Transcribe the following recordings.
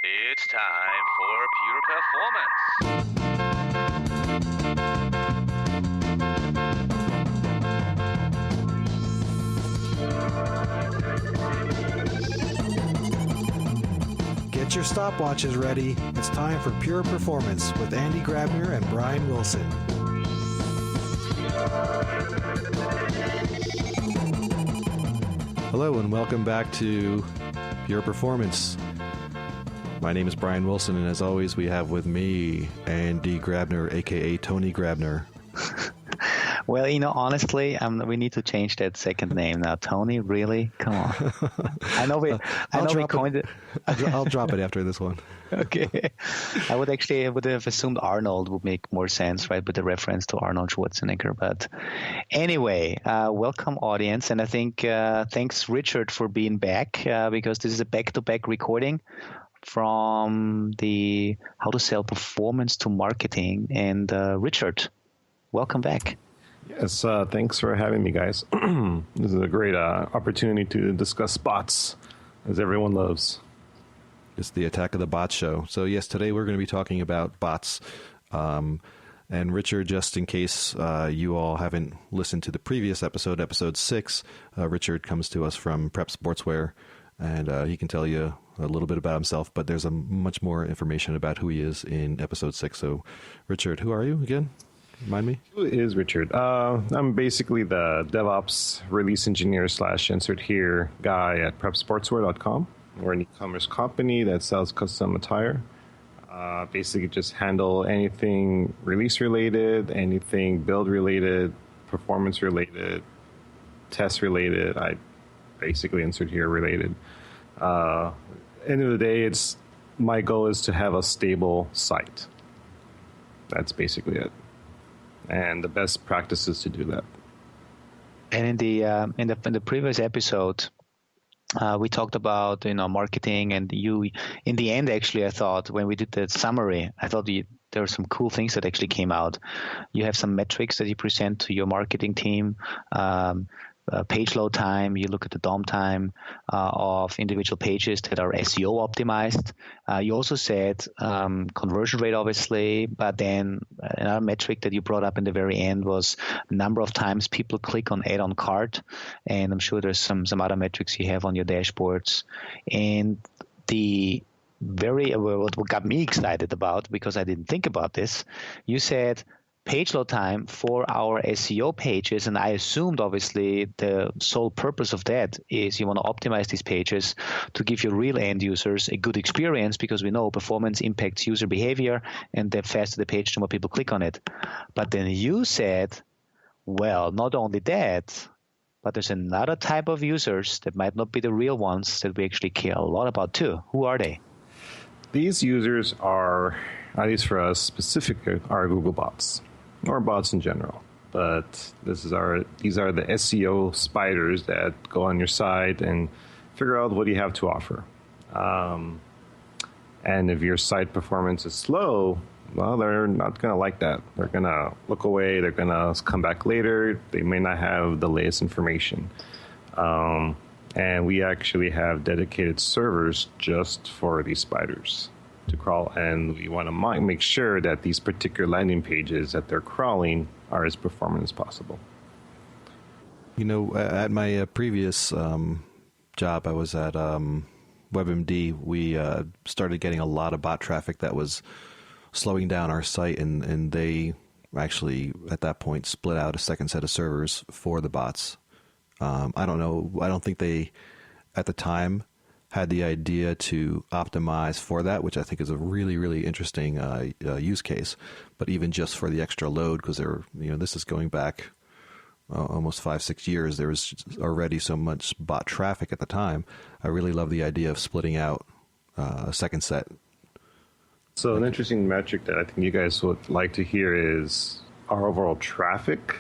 It's time for Pure Performance. Get your stopwatches ready. It's time for Pure Performance with Andy Grabner and Brian Wilson. Hello and welcome back to Pure Performance. My name is Brian Wilson, and as always, we have with me Andy Grabner, a.k.a. Tony Grabner. Well, honestly, we need to change that second name now. Tony, really? Come on. I know we coined it. I'll drop it after this one. Okay. I would have assumed Arnold would make more sense, right, with the reference to Arnold Schwarzenegger. But anyway, welcome, audience. And I think thanks, Richard, for being back, because this is a back-to-back recording from the How to Sell Performance to Marketing. And Richard, welcome back. Yes, thanks for having me, guys. This is a great opportunity to discuss bots, as everyone loves. It's the Attack of the Bots show. So yes, today we're going to be talking about bots. And Richard, just in case you all haven't listened to the previous episode, episode 6, Richard comes to us from PrepSportswear, and he can tell you a little bit about himself, but there's much more information about who he is in episode 6. So, Richard, who are you again? Remind me. Who is Richard? I'm basically the DevOps release engineer / insert here guy at PrepSportswear.com. We're an e-commerce company that sells custom attire. Basically just handle anything release related, anything build related, performance related, test related. I basically insert here related. End of the day, my goal is to have a stable site. That's basically it. And the best practices to do that. And in the previous episode, we talked about marketing, and you in the end, actually, I thought when we did the summary, I thought there were some cool things that actually came out. You have some metrics that you present to your marketing team. Page load time, you look at the DOM time of individual pages that are SEO optimized. You also said conversion rate, obviously, but then another metric that you brought up in the very end was number of times people click on add-on cart, and I'm sure there's some other metrics you have on your dashboards. And what got me excited about, because I didn't think about this, you said page load time for our SEO pages, and I assumed obviously the sole purpose of that is you want to optimize these pages to give your real end users a good experience, because we know performance impacts user behavior, and the faster the page, the more people click on it. But then you said, well, not only that, but there's another type of users that might not be the real ones that we actually care a lot about too. Who are they? These users are, at least for us specifically, are Google bots. Or bots in general, but these are the SEO spiders that go on your site and figure out what you have to offer. And if your site performance is slow, well, they're not going to like that. They're going to look away. They're going to come back later. They may not have the latest information. And we actually have dedicated servers just for these spiders to crawl, and we want to make sure that these particular landing pages that they're crawling are as performant as possible. At my previous job, I was at WebMD. We started getting a lot of bot traffic that was slowing down our site, and they actually, at that point, split out a second set of servers for the bots. I don't know. I don't think they, at the time, had the idea to optimize for that, which I think is a really, really interesting use case. But even just for the extra load, because this is going back almost 5-6 years, there was already so much bot traffic at the time. I really love the idea of splitting out a second set. So an interesting metric that I think you guys would like to hear is our overall traffic.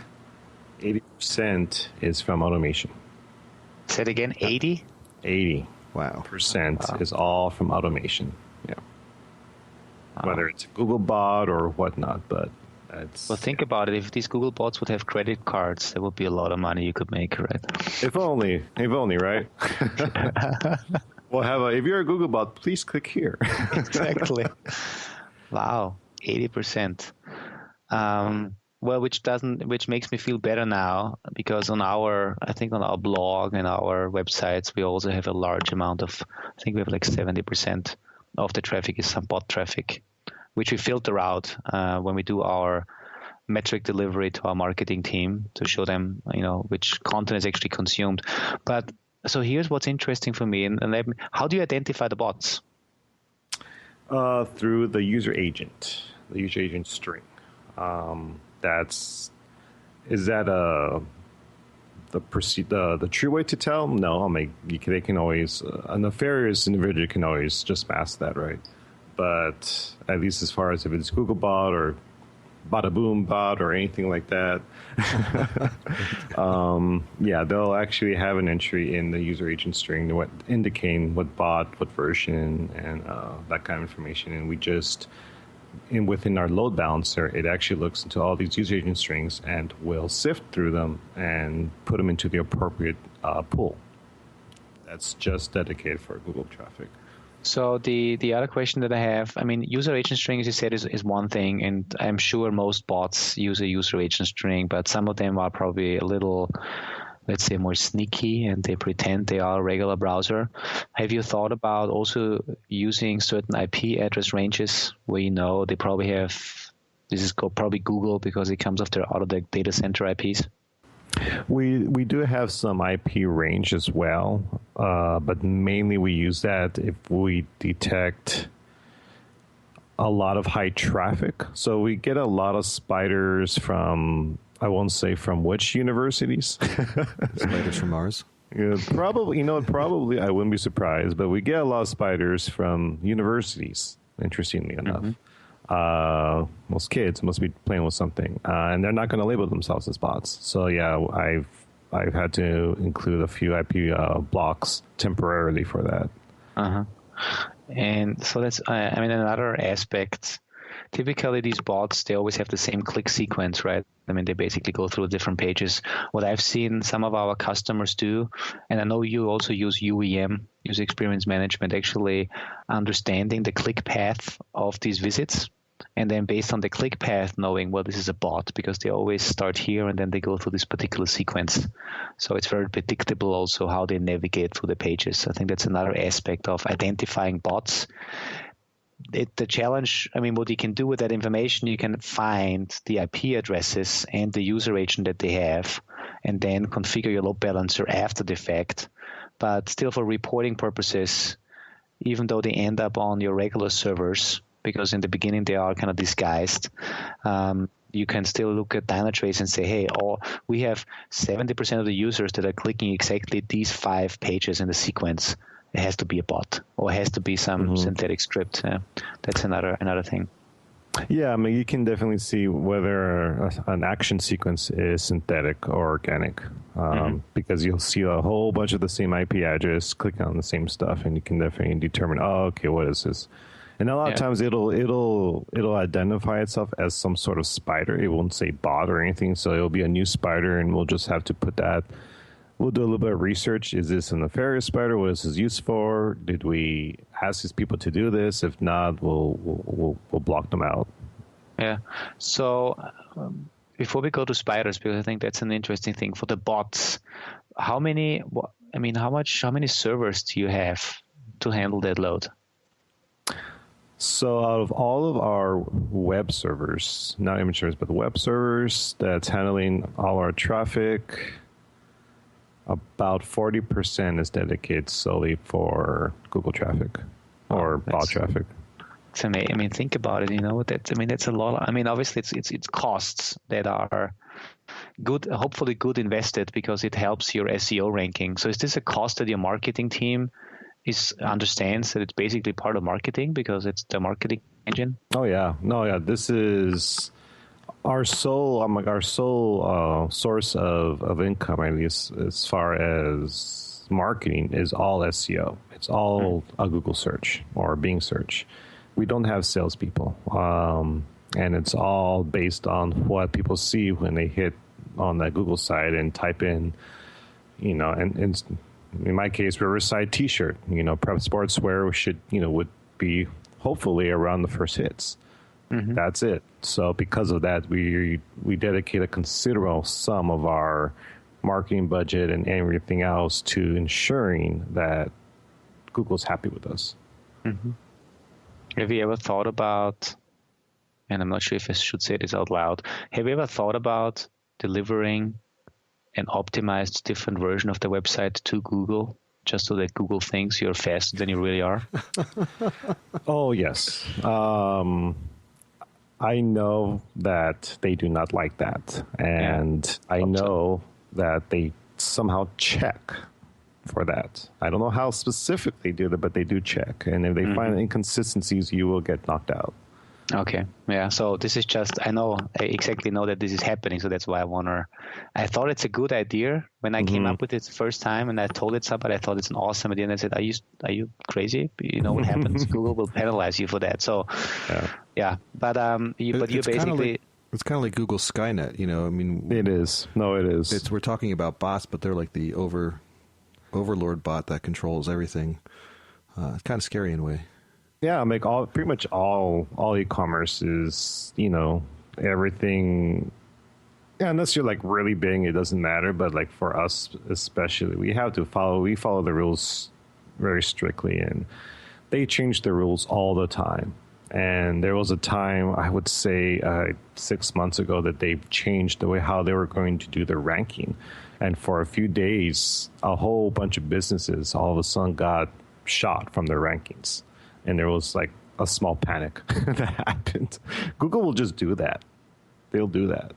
80% is from automation. Say it again, 80? 80. Wow. Percent is all from automation. Yeah. Whether it's a Google bot or whatnot, but that's... Well, think about it. If these Google bots would have credit cards, there would be a lot of money you could make, right? If only, right? We'll have if you're a Google bot, please click here. Exactly. Wow, 80%. Well, which makes me feel better now, because on our blog and our websites, we also have a large amount of, I think we have like 70% of the traffic is some bot traffic, which we filter out when we do our metric delivery to our marketing team to show them, which content is actually consumed. But so here's what's interesting for me, and how do you identify the bots? Through the user agent string. Is that the true way to tell? No, they can always, a nefarious individual can always just mask that, right? But at least as far as if it's Googlebot or Bada Boom Bot or anything like that, they'll actually have an entry in the user agent string indicating what bot, what version, and that kind of information. And we just, within our load balancer, it actually looks into all these user agent strings and will sift through them and put them into the appropriate pool. That's just dedicated for Google traffic. So the other question that I have, user agent string, as you said, is one thing, and I'm sure most bots use a user agent string, but some of them are probably a little, let's say, more sneaky, and they pretend they are a regular browser. Have you thought about also using certain IP address ranges where they probably have, this is probably Google because it comes out of the data center IPs? We do have some IP range as well, but mainly we use that if we detect a lot of high traffic. So we get a lot of spiders from, I won't say from which universities. Spiders from Mars? Yeah, probably, I wouldn't be surprised, but we get a lot of spiders from universities, interestingly enough. Mm-hmm. Most kids must be playing with something, and they're not going to label themselves as bots. So yeah, I've had to include a few IP blocks temporarily for that. And so that's another aspect. Typically, these bots, they always have the same click sequence, right? They basically go through different pages. What I've seen some of our customers do, and I know you also use UEM, user experience management, actually understanding the click path of these visits, and then based on the click path, knowing, well, this is a bot, because they always start here and then they go through this particular sequence. So it's very predictable also how they navigate through the pages. I think that's another aspect of identifying bots. The challenge, what you can do with that information, you can find the IP addresses and the user agent that they have, and then configure your load balancer after the fact. But still, for reporting purposes, even though they end up on your regular servers, because in the beginning they are kind of disguised, you can still look at Dynatrace and say, hey, we have 70% of the users that are clicking exactly these 5 pages in the sequence. It has to be a bot, or it has to be some synthetic script. That's another thing. Yeah, you can definitely see whether an action sequence is synthetic or organic, because you'll see a whole bunch of the same IP address clicking on the same stuff, and you can definitely determine, okay, what is this? And a lot of times it'll identify itself as some sort of spider. It won't say bot or anything, so it'll be a new spider, and we'll just have to put that. We'll do a little bit of research. Is this a nefarious spider? What is this used for? Did we ask these people to do this? If not, we'll block them out. Yeah. So before we go to spiders, because I think that's an interesting thing for the bots, how many servers do you have to handle that load? So out of all of our web servers, not image servers, but the web servers that's handling all our traffic, about 40% is dedicated solely for Google traffic or bot traffic. It's amazing. Think about it. That's a lot. Obviously, it's costs that are good, hopefully good invested, because it helps your SEO ranking. So is this a cost that your marketing team understands that it's basically part of marketing because it's the marketing engine? Oh yeah, This is our sole source of income, at least as far as marketing, is all SEO. It's all a Google search or Bing search. We don't have salespeople, and it's all based on what people see when they hit on that Google site and type in, and in my case, Riverside T-shirt. Prep Sportswear would be hopefully around the first hits. Mm-hmm. That's it. So because of that, we dedicate a considerable sum of our marketing budget and everything else to ensuring that Google's happy with us. Mm-hmm. Have you ever thought about, and I'm not sure if I should say this out loud, have you ever thought about delivering an optimized different version of the website to Google, just so that Google thinks you're faster than you really are? Oh, yes. I know that they do not like that. And I know that they somehow check for that. I don't know how specific they do that, but they do check. And if they find inconsistencies, you will get knocked out. Okay. Yeah. So this is just, I exactly know that this is happening. So that's why I thought it's a good idea when I came up with it the first time, and I told it somebody, I thought it's an awesome idea. And I said, are you crazy? You know what happens? Google will penalize you for that. So yeah. But you basically, it's kind of like Google Skynet, I mean, it is. No, it is. We're talking about bots, but they're like the overlord bot that controls everything. It's kind of scary in a way. Yeah, pretty much all e-commerce is, everything. Yeah, unless you're like really big, it doesn't matter. But like for us especially, we follow the rules very strictly, and they change the rules all the time. And there was a time, I would say 6 months ago, that they changed the way how they were going to do their ranking. And for a few days, a whole bunch of businesses all of a sudden got shot from their rankings. And there was like a small panic that happened. Google will just do that. They'll do that.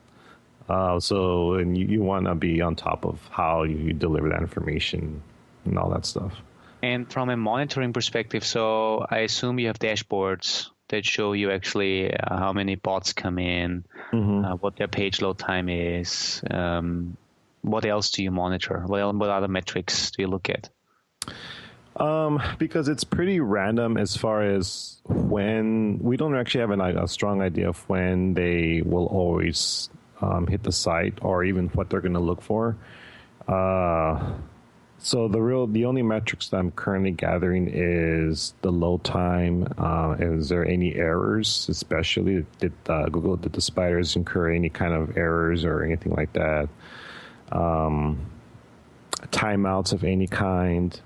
And you want to be on top of how you deliver that information and all that stuff. And from a monitoring perspective, so I assume you have dashboards that show you actually how many bots come in, what their page load time is. What else do you monitor? What other metrics do you look at? Because it's pretty random as far as when we don't actually have a strong idea of when they will always hit the site or even what they're going to look for. So the only metrics that I'm currently gathering is the load time. Is there any errors, especially did the spiders incur any kind of errors or anything like that? Timeouts of any kind.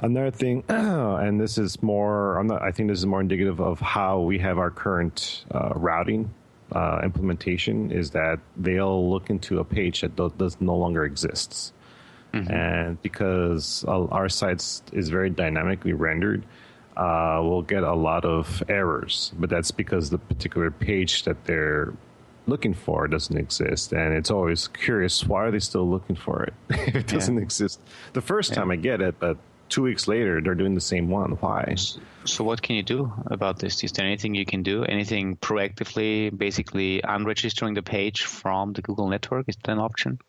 Another thing, and this is more, I think this is more indicative of how we have our current routing implementation, is that they'll look into a page that does no longer exists. And because our site is very dynamically rendered, we'll get a lot of errors. But that's because the particular page that they're looking for doesn't exist. And it's always curious, why are they still looking for it if it doesn't exist? The first time I get it, but 2 weeks later, they're doing the same one. Why? So what can you do about this? Is there anything you can do? Anything proactively, basically unregistering the page from the Google network? Is that an option?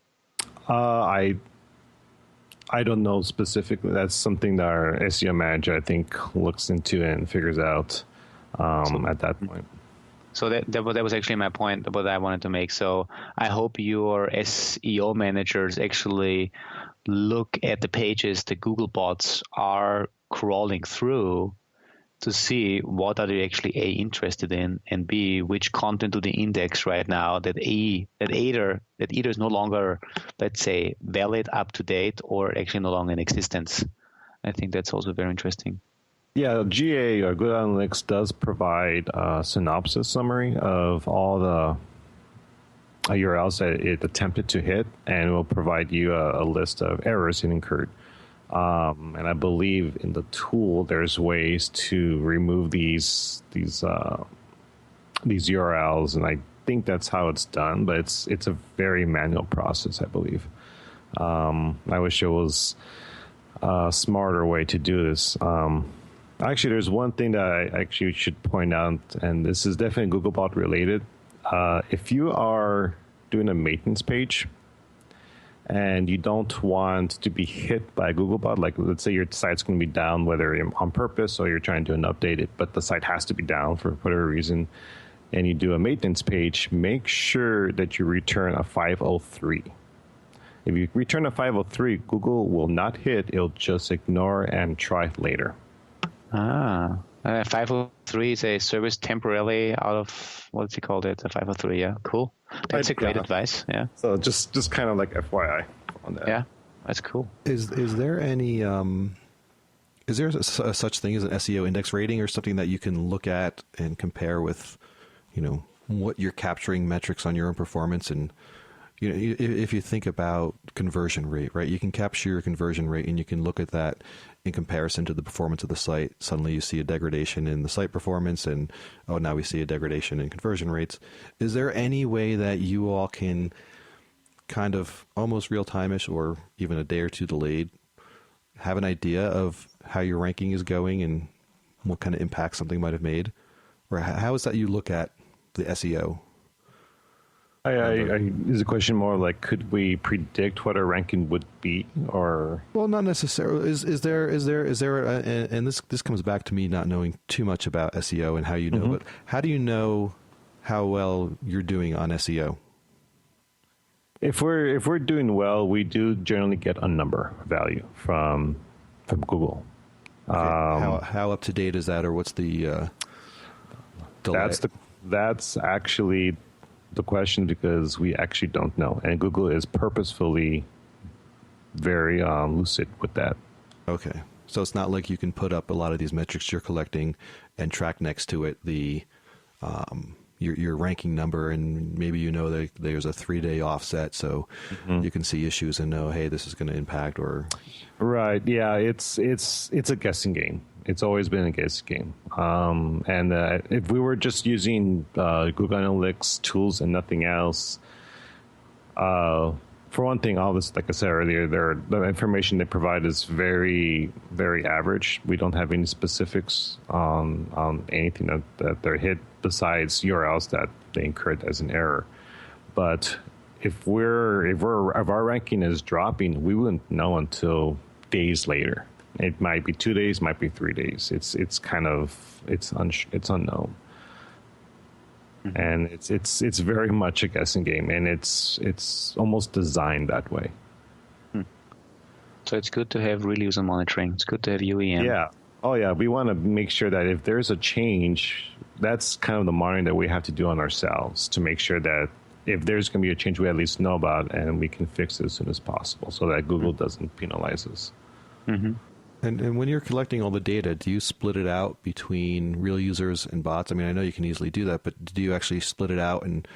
I don't know specifically. That's something that our SEO manager, I think, looks into and figures out at that point. So that was actually my point, what I wanted to make. So I hope your SEO managers actually look at the pages the Google bots are crawling through to see what are they actually A, interested in, and B, which content do they index right now that either is no longer, let's say, valid, up to date, or actually no longer in existence. I think that's also very interesting. Yeah, GA or Good Analytics does provide a synopsis summary of all the URLs that it attempted to hit, and it will provide you a list of errors it incurred. And I believe in the tool, there's ways to remove these URLs, and I think that's how it's done. But it's a very manual process, I believe. I wish there was a smarter way to do this. Actually, there's one thing that I actually should point out, and this is definitely Googlebot related. If you are doing a maintenance page and you don't want to be hit by Googlebot, like let's say your site's going to be down, whether on purpose or you're trying to update it, but the site has to be down for whatever reason, and you do a maintenance page, make sure that you return a 503. If you return a 503, Google will not hit. It'll just ignore and try later. 503 is a service temporarily out of, what's it called? It a 503. Yeah, cool. That's a great advice. Yeah. So just kind of like FYI on that. Yeah, that's cool. Is there any is there a such thing as an SEO index rating or something that you can look at and compare with, what you're capturing metrics on your own performance? And if you think about conversion rate, right, you can capture your conversion rate and you can look at that in comparison to the performance of the site. Suddenly you see a degradation in the site performance and, now we see a degradation in conversion rates. Is there any way that you all can kind of almost real-time-ish or even a day or two delayed have an idea of how your ranking is going and what kind of impact something might have made? Or how is that you look at the SEO? Is the question more like, could we predict what our ranking would be, or? Well, not necessarily. Is there and this comes back to me not knowing too much about SEO and how you know, but how do you know how well you're doing on SEO? If we're doing well, we do generally get a number value from Google. Okay. How up to date is that, or what's the delay? That's actually the question, because we actually don't know, and Google is purposefully very lucid with that. Okay. So it's not like you can put up a lot of these metrics you're collecting and track next to it the your ranking number, and maybe that there's a 3-day offset, so you can see issues and know, hey, this is going to impact, or right. Yeah, it's a guessing game. It's always been a guessing game. And if we were just using Google Analytics tools and nothing else, for one thing, all this, like I said earlier, the information they provide is very, very average. We don't have any specifics on anything that they're hit besides URLs that they incurred as an error. But if our ranking is dropping, we wouldn't know until days later. It might be 2 days, might be 3 days. It's unknown. And it's very much a guessing game, and it's almost designed that way. So it's good to have real user monitoring. It's good to have UEM. Yeah. Oh yeah. We want to make sure that if there's a change, that's kind of the monitoring that we have to do on ourselves to make sure that if there's going to be a change, we at least know about and we can fix it as soon as possible, so that Google doesn't penalize us. Mm-hmm. And when you're collecting all the data, do you split it out between real users and bots? I mean, I know you can easily do that, but do you actually split it out and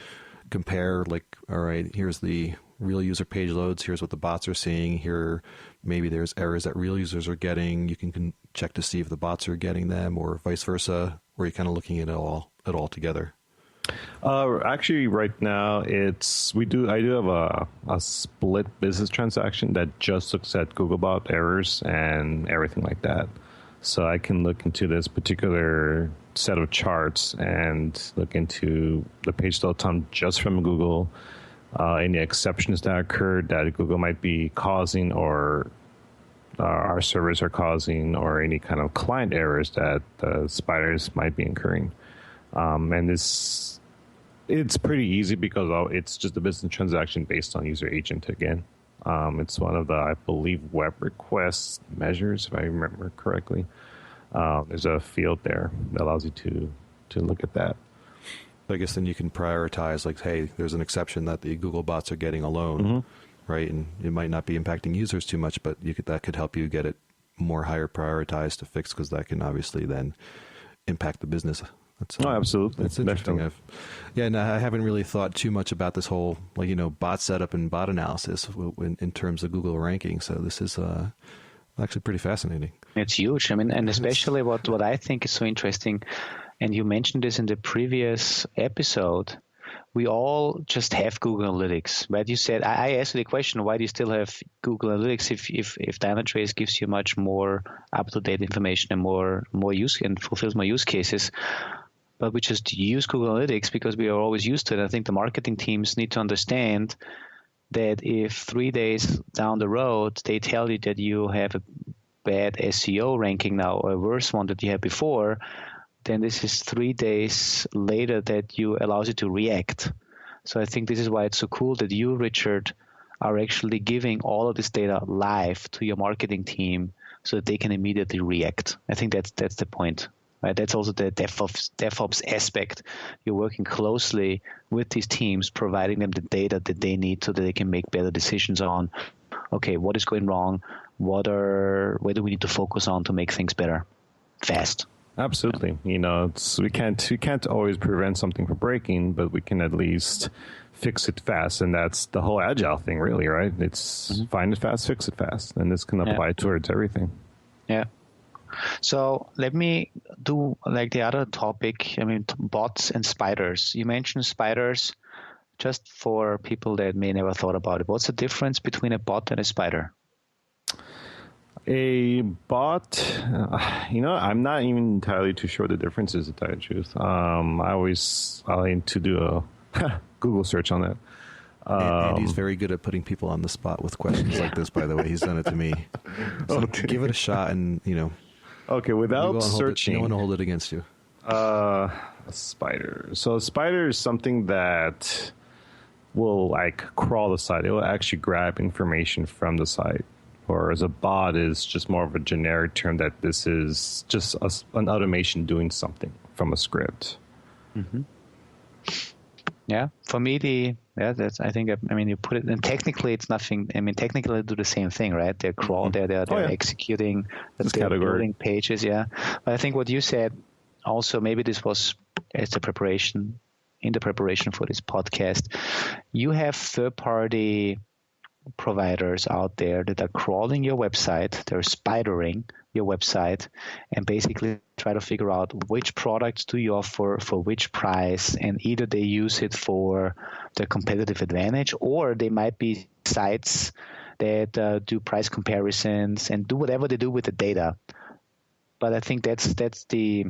compare, like, all right, here's the real user page loads, here's what the bots are seeing, here maybe there's errors that real users are getting, you can check to see if the bots are getting them, or vice versa, or are you kind of looking at it all together? Actually, right now I do have a split business transaction that just looks at Googlebot errors and everything like that. So I can look into this particular set of charts and look into the page load time just from Google, any exceptions that occurred that Google might be causing, or our servers are causing, or any kind of client errors that the spiders might be incurring. And it's pretty easy because it's just a business transaction based on user agent again. It's one of the, I believe, web request measures, if I remember correctly. There's a field there that allows you to look at that. I guess then you can prioritize, like, hey, there's an exception that the Google bots are getting alone, right? And it might not be impacting users too much, but that could help you get it more higher prioritized to fix, because that can obviously then impact the business. Absolutely. That's interesting. And I haven't really thought too much about this whole, bot setup and bot analysis in terms of Google ranking. So this is actually pretty fascinating. It's huge. I mean, and especially what I think is so interesting, and you mentioned this in the previous episode, we all just have Google Analytics. But you said, I asked you the question, why do you still have Google Analytics if Dynatrace gives you much more up-to-date information and more use and fulfills more use cases? But we just use Google Analytics because we are always used to it. I think the marketing teams need to understand that if 3 days down the road they tell you that you have a bad SEO ranking now, or a worse one that you had before, then this is 3 days later that allows you to react. So I think this is why it's so cool that you, Richard, are actually giving all of this data live to your marketing team so that they can immediately react. I think that's the point. Right? That's also the DevOps aspect. You're working closely with these teams, providing them the data that they need so that they can make better decisions on, okay, what is going wrong? Where do we need to focus on to make things better, fast? Absolutely. You know, we can't always prevent something from breaking, but we can at least fix it fast. And that's the whole agile thing, really, right? It's find it fast, fix it fast. And this can apply towards everything. Yeah. So let me do like the other topic. I mean, bots and spiders. You mentioned spiders. Just for people that may never thought about it, what's the difference between a bot and a spider? A bot, I'm not even entirely too sure what the difference is, to tell you the truth. I like to do a Google search on that. And he's very good at putting people on the spot with questions like this, by the way. He's done it to me. So give it a shot and, Okay, without searching. No one will hold it against you. A spider. So a spider is something that will like crawl the site. It will actually grab information from the site. Whereas a bot is just more of a generic term that this is just an automation doing something from a script. Mm-hmm. Yeah, for me, you put it, and technically it's nothing. I mean, technically they do the same thing, right? They're they're executing, they're building pages, yeah. But I think what you said also, maybe this was in the preparation for this podcast, you have third-party providers out there that are crawling your website, they're spidering your website, and basically try to figure out which products do you offer for which price, and either they use it for their competitive advantage, or they might be sites that do price comparisons and do whatever they do with the data. But I think that's the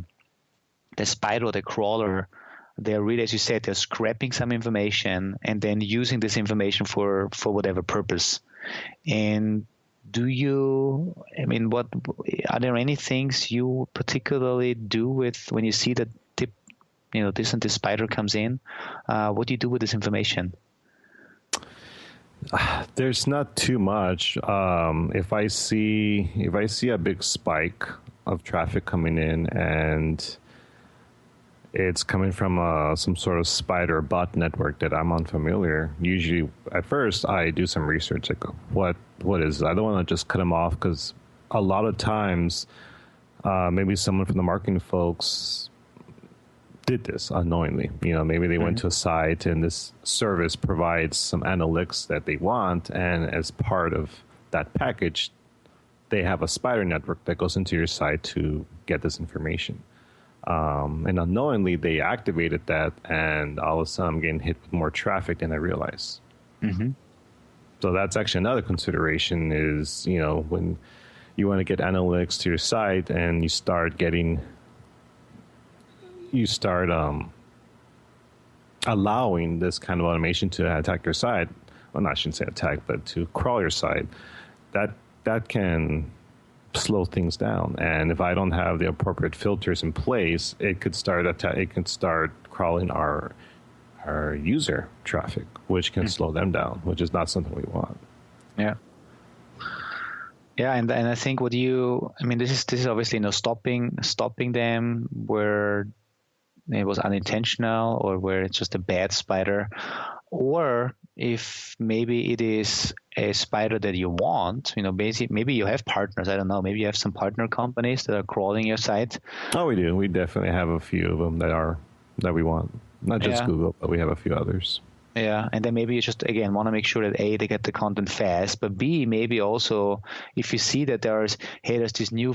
spider or the crawler. They're really, as you said, they're scraping some information and then using this information for whatever purpose. And what are there any things you particularly do with when you see that this and this spider comes in? What do you do with this information? There's not too much. If I see a big spike of traffic coming in and it's coming from some sort of spider bot network that I'm unfamiliar. Usually, at first, I do some research. Like, what is it? I don't want to just cut them off because a lot of times, maybe someone from the marketing folks did this unknowingly. Maybe they went to a site and this service provides some analytics that they want, and as part of that package, they have a spider network that goes into your site to get this information. And unknowingly, they activated that, and all of a sudden I'm getting hit with more traffic than I realize. Mm-hmm. So that's actually another consideration is, when you want to get analytics to your site and you start allowing this kind of automation to attack your site. Well, I shouldn't say attack, but to crawl your site, that can slow things down, and if I don't have the appropriate filters in place, it could start crawling our user traffic, which can slow them down, which is not something we want. Yeah, and I think this is obviously stopping them where it was unintentional or where it's just a bad spider, or if maybe it is a spider that you want, basically, maybe you have partners. I don't know. Maybe you have some partner companies that are crawling your site. Oh, we do. We definitely have a few of them that we want. Not just Google, but we have a few others. Yeah, and then maybe you just, again, want to make sure that A, they get the content fast, but B, maybe also if you see that there's this new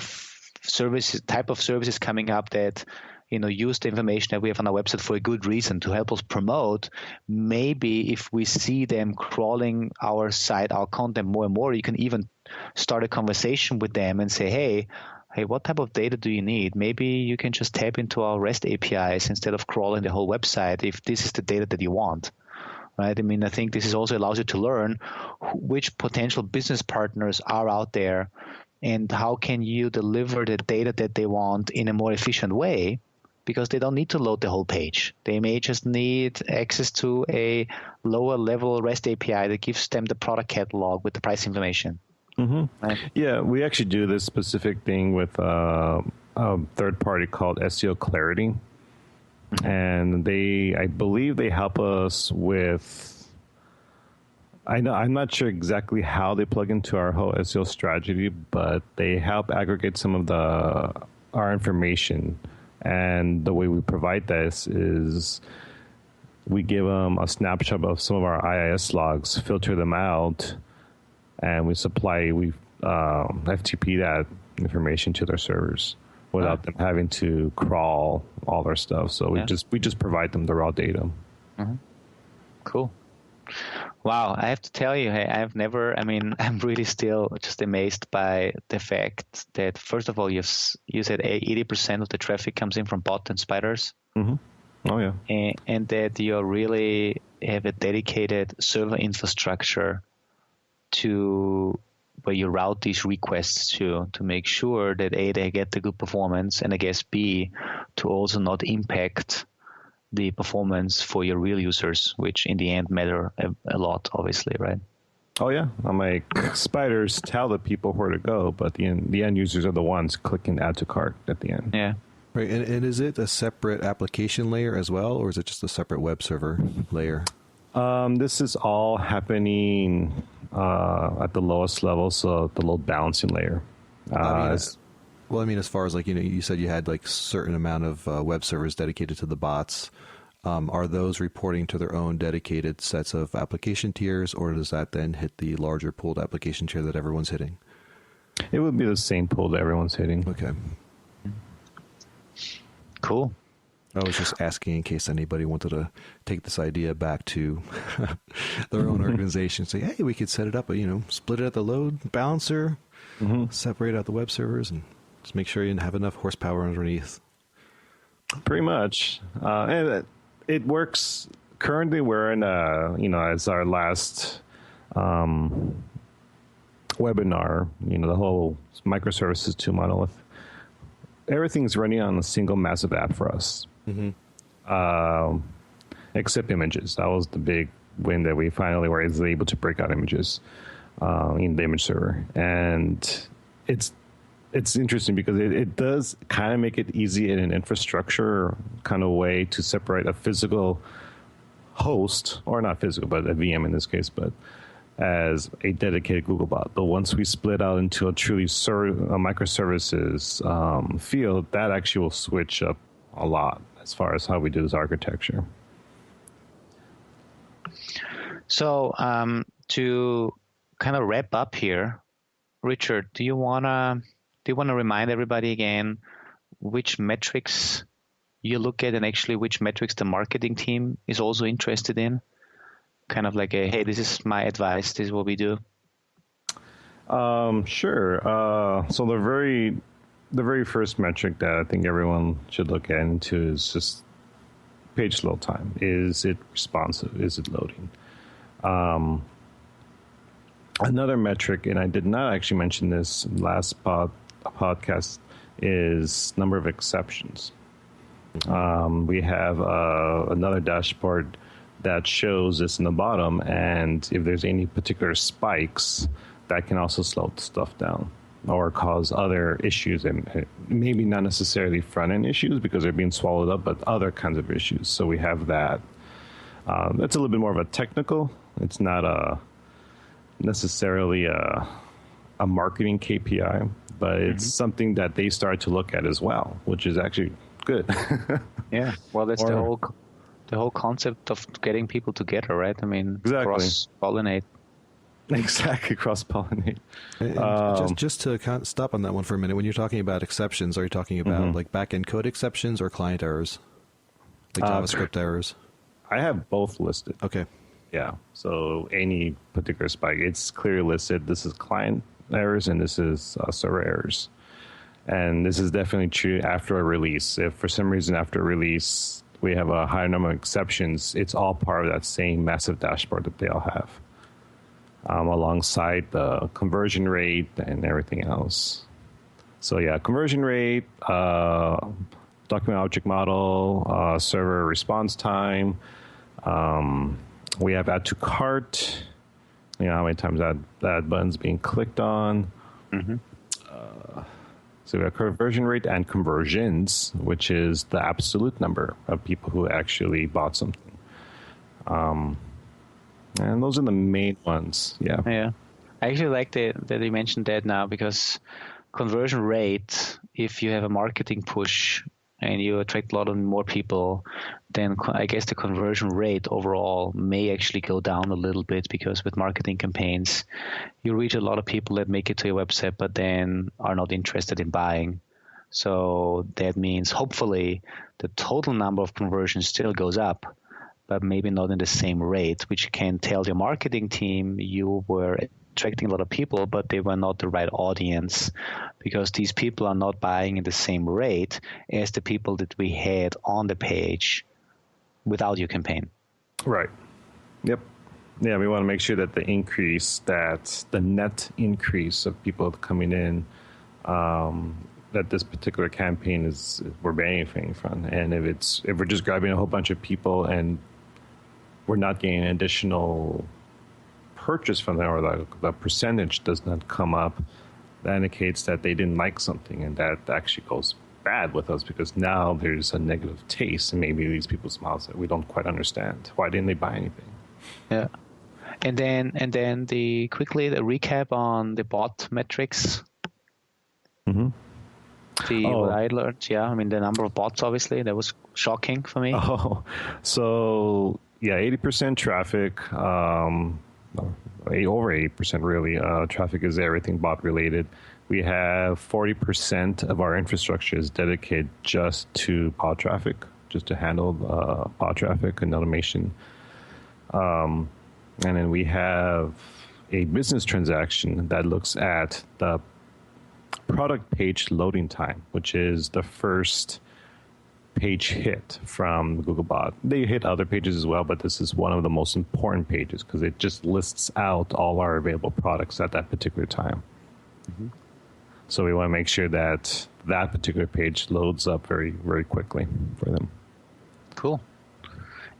type of services coming up that use the information that we have on our website for a good reason to help us promote. Maybe if we see them crawling our site, our content more and more, you can even start a conversation with them and say, hey, what type of data do you need? Maybe you can just tap into our REST APIs instead of crawling the whole website if this is the data that you want. Right? I think this also allows you to learn which potential business partners are out there and how can you deliver the data that they want in a more efficient way. because they don't need to load the whole page. They may just need access to a lower level REST API that gives them the product catalog with the price information. Mm-hmm. Right? Yeah, we actually do this specific thing with a third party called SEO Clarity. Mm-hmm. And I believe they help us with, I'm not sure exactly how they plug into our whole SEO strategy, but they help aggregate some of our information. And the way we provide this is we give them a snapshot of some of our IIS logs, filter them out, and we FTP that information to their servers without them having to crawl all their stuff. So we just provide them the raw data. Mm-hmm. Cool. Wow, I have to tell you, hey, I'm really still just amazed by the fact that, first of all, you said 80% of the traffic comes in from bots and spiders. Mm-hmm. Oh, yeah. And that you really have a dedicated server infrastructure to where you route these requests to make sure that A, they get the good performance, and I guess B, to also not impact the performance for your real users, which in the end matter a lot, obviously, right? Oh, yeah. I'm like, spiders tell the people where to go, but the end users are the ones clicking add to cart at the end. Yeah. Right. And is it a separate application layer as well, or is it just a separate web server layer? This is all happening at the lowest level, so the load balancing layer. As far as you said you had certain amount of web servers dedicated to the bots. Are those reporting to their own dedicated sets of application tiers, or does that then hit the larger pooled application tier that everyone's hitting? It would be the same pool that everyone's hitting. Okay. Cool. I was just asking in case anybody wanted to take this idea back to their own organization. Say, hey, we could set it up, split it at the load balancer, separate out the web servers, and just make sure you have enough horsepower underneath. Pretty much. And it works. Currently, we're in as our last webinar, the whole microservices to monolith. Everything's running on a single massive app for us. Mm-hmm. Except images. That was the big win that we finally were able to break out images in the image server. And it's interesting because it does kind of make it easy in an infrastructure kind of way to separate a physical host, or not physical, but a VM in this case, but as a dedicated Google bot. But once we split out into a truly microservices field, that actually will switch up a lot as far as how we do this architecture. So to kind of wrap up here, Richard, do you wanna remind everybody again which metrics you look at, and actually which metrics the marketing team is also interested in? Kind of like hey, this is my advice, this is what we do. Sure. So the very first metric that I think everyone should look into is just page load time. Is it responsive? Is it loading? Another metric, and I did not actually mention this last podcast, is number of exceptions. We have another dashboard that shows this in the bottom, and if there's any particular spikes, that can also slow stuff down or cause other issues, and maybe not necessarily front-end issues because they're being swallowed up, but other kinds of issues. So we have that. That's a little bit more of a technical. It's not necessarily a marketing KPI, but it's something that they start to look at as well, which is actually good. Yeah, well, that's the whole concept of getting people together, right? I mean, exactly. Cross-pollinate. Exactly, cross-pollinate. Just to kind of stop on that one for a minute, when you're talking about exceptions, are you talking about like back-end code exceptions or client errors? Like JavaScript errors? I have both listed. Okay. Yeah, so any particular spike, it's clearly listed. This is client errors and this is server errors. And this is definitely true after a release. If for some reason after a release we have a higher number of exceptions, it's all part of that same massive dashboard that they all have, alongside the conversion rate and everything else. So yeah, conversion rate, document object model, server response time. We have add to cart. How many times that button's being clicked on. Mm-hmm. So we have conversion rate and conversions, which is the absolute number of people who actually bought something. And those are the main ones. Yeah. Yeah. I actually like that you mentioned that now, because conversion rate, if you have a marketing push and you attract a lot of more people, then I guess the conversion rate overall may actually go down a little bit, because with marketing campaigns, you reach a lot of people that make it to your website but then are not interested in buying. So that means hopefully the total number of conversions still goes up, but maybe not in the same rate, which can tell your marketing team you were attracting a lot of people, but they were not the right audience, because these people are not buying in the same rate as the people that we had on the page without your campaign. Right. Yep. Yeah, we want to make sure that the net increase of people coming in, that this particular campaign we're benefiting from. And if we're just grabbing a whole bunch of people and we're not getting additional purchase from them, or the percentage does not come up, that indicates that they didn't like something, and that actually goes bad with us, because now there's a negative taste in maybe these people's mouths that we don't quite understand. Why didn't they buy anything? Yeah. And then quickly the recap on the bot metrics. Mm-hmm. What I learned, the number of bots, obviously, that was shocking for me. So 80% traffic, over 80% really. Traffic is everything bot related. We have 40% of our infrastructure is dedicated just to pod traffic, just to handle pod traffic and automation. And then we have a business transaction that looks at the product page loading time, which is the first page hit from Googlebot. They hit other pages as well, but this is one of the most important pages because it just lists out all our available products at that particular time. Mm-hmm. So we want to make sure that that particular page loads up very, very quickly for them. Cool.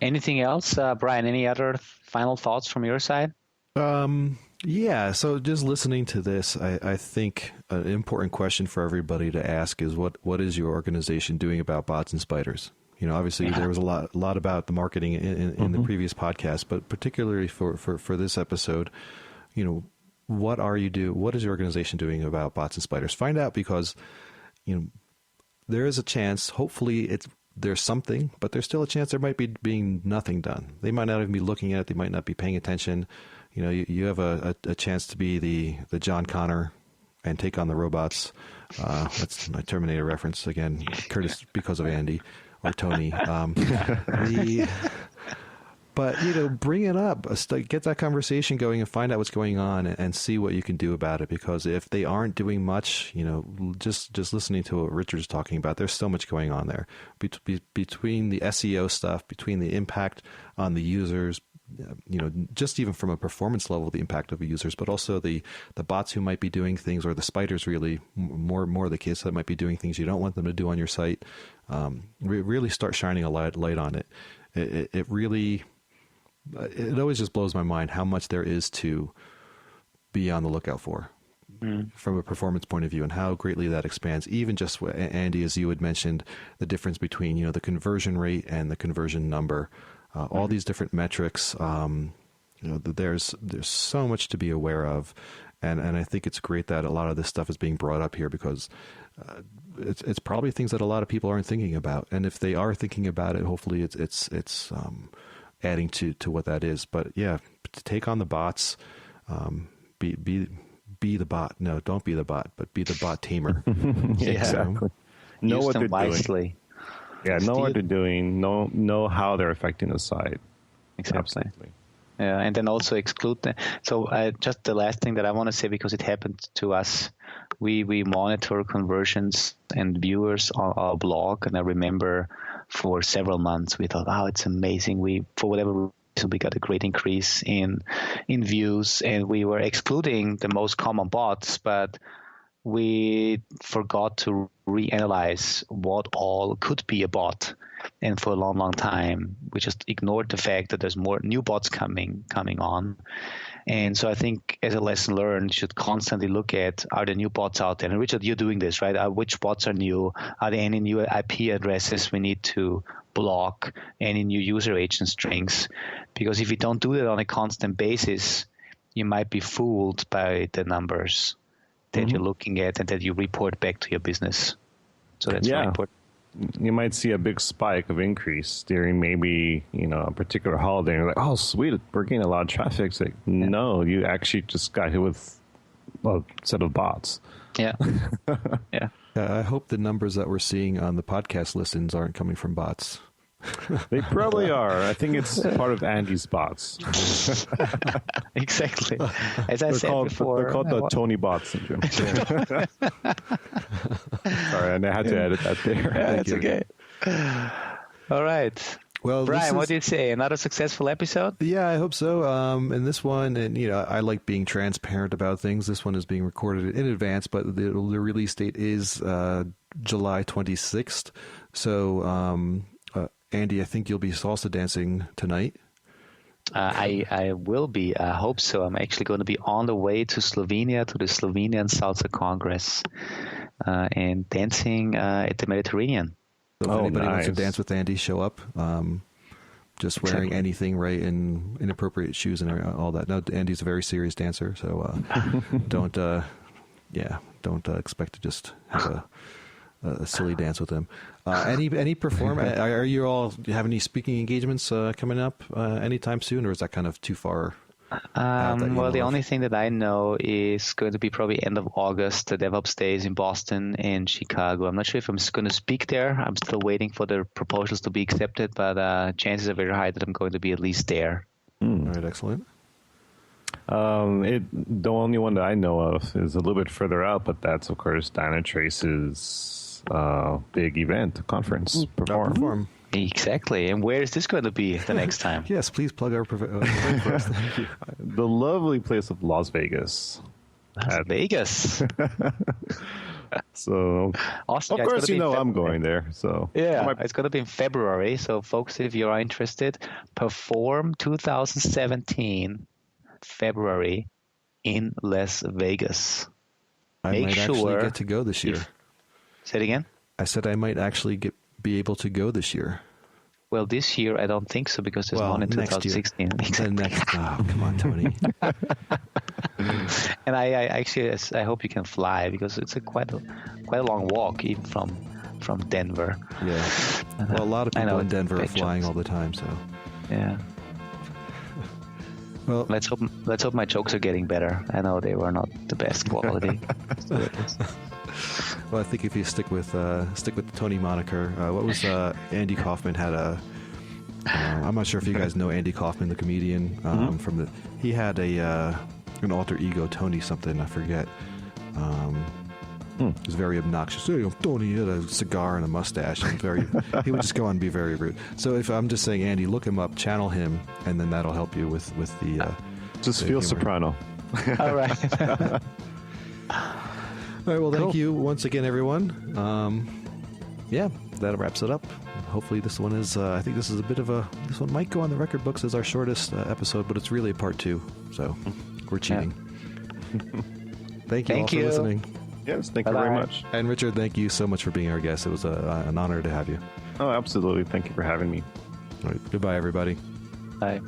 Anything else, Brian? Any other final thoughts from your side? Yeah, so just listening to this, I think an important question for everybody to ask is what is your organization doing about bots and spiders? You know, obviously there was a lot about the marketing in the previous podcast, but particularly for this episode, you know, what is your organization doing about bots and spiders? Find out, because, you know, there is a chance, hopefully there's something, but there's still a chance there might be being nothing done. They might not even be looking at it. They might not be paying attention. You know, you have a chance to be the John Connor and take on the robots. That's my Terminator reference again, Curtis, because of Andy or Tony. But, you know, bring it up, get that conversation going and find out what's going on and see what you can do about it. Because if they aren't doing much, you know, just listening to what Richard's talking about, there's so much going on there between the SEO stuff, between the impact on the users, you know, just even from a performance level, the impact of the users, but also the bots who might be doing things, or the spiders, really more the case that might be doing things you don't want them to do on your site. Really start shining a light on it. It really, it always just blows my mind how much there is to be on the lookout for from a performance point of view, and how greatly that expands. Even just, Andy, as you had mentioned, the difference between, you know, the conversion rate and the conversion number. All these different metrics, you know, there's so much to be aware of, and I think it's great that a lot of this stuff is being brought up here, because it's probably things that a lot of people aren't thinking about, and if they are thinking about it, hopefully it's adding to what that is. But yeah, to take on the bots, be the bot. No, don't be the bot, but be the bot tamer. Yeah, exactly. Know what they're doing. Yeah, know what they're doing, know how they're affecting the site. Exactly. Absolutely. Yeah, and then also exclude them. So just the last thing that I want to say, because it happened to us, we monitor conversions and viewers on our blog, and I remember for several months we thought, wow, it's amazing. For whatever reason, we got a great increase in views, and we were excluding the most common bots, but we forgot to reanalyze what all could be a bot. And for a long, long time, we just ignored the fact that there's more new bots coming on. And so I think as a lesson learned, you should constantly look at, are there new bots out there? And Richard, you're doing this, right? Which bots are new? Are there any new IP addresses we need to block? Any new user agent strings? Because if you don't do that on a constant basis, you might be fooled by the numbers that you're looking at and that you report back to your business. So that's very important. You might see a big spike of increase during maybe, a particular holiday. And you're like, oh, sweet, we're getting a lot of traffic. It's like, no, you actually just got hit with a set of bots. Yeah. Yeah. I hope the numbers that we're seeing on the podcast listens aren't coming from bots. They probably are. I think it's part of Andy's bots. Exactly. As I said before. They're called the Tony bot syndrome. Sorry, and I had to edit that there. That's okay. All right. Well, Brian, what do you say? Another successful episode? Yeah, I hope so. And this one, and I like being transparent about things. This one is being recorded in advance, but the release date is July 26th. So, Andy, I think you'll be salsa dancing tonight. I will be. I hope so. I'm actually going to be on the way to Slovenia, to the Slovenian Salsa Congress, and dancing at the Mediterranean. So if anybody wants to dance with Andy, show up. Just wearing anything right and inappropriate shoes and all that. No, Andy's a very serious dancer, so don't expect to just have a silly dance with him. Any perform? Are you all? Do you have any speaking engagements coming up anytime soon, or is that kind of too far? Well, the only thing that I know is going to be probably end of August, the DevOps days in Boston and Chicago. I'm not sure if I'm going to speak there. I'm still waiting for the proposals to be accepted, but chances are very high that I'm going to be at least there. All right, excellent. The only one that I know of is a little bit further out, but that's, of course, Dynatrace's big event, conference, Perform. Exactly. And where is this going to be the next time? Yes, please plug our event for us. Thank you. The lovely place of Las Vegas. Vegas. So, awesome. Of course, I'm going there. So yeah, it's going to be in February. So, folks, if you're interested, Perform 2017, February in Las Vegas. I might actually get to go this year. Say it again? I said I might actually be able to go this year. Well, this year I don't think so because there's one in 2016. Exactly. Come on, Tony. And I hope you can fly because it's quite a long walk even from Denver. Yeah. Well, a lot of people in Denver are flying all the time, so. Yeah. Well, let's hope my jokes are getting better. I know they were not the best quality. Well, I think if you stick with the Tony moniker, what was Andy Kaufman had I'm not sure if you guys know Andy Kaufman, the comedian he had an alter ego, Tony something, I forget. He was very obnoxious. Hey, Tony had a cigar and a mustache. And he would just go on and be very rude. So if I'm just saying, Andy, look him up, channel him, and then that'll help you with the. Just feel soprano. All right. All right. Well, thank you once again, everyone. That wraps it up. Hopefully, this one is. I think this is this one might go on the record books as our shortest episode, but it's really a part 2. So we're cheating. Yeah. Thank you all for listening. Yes, thank you very much. And Richard, thank you so much for being our guest. It was an honor to have you. Oh, absolutely. Thank you for having me. All right. Goodbye, everybody. Bye.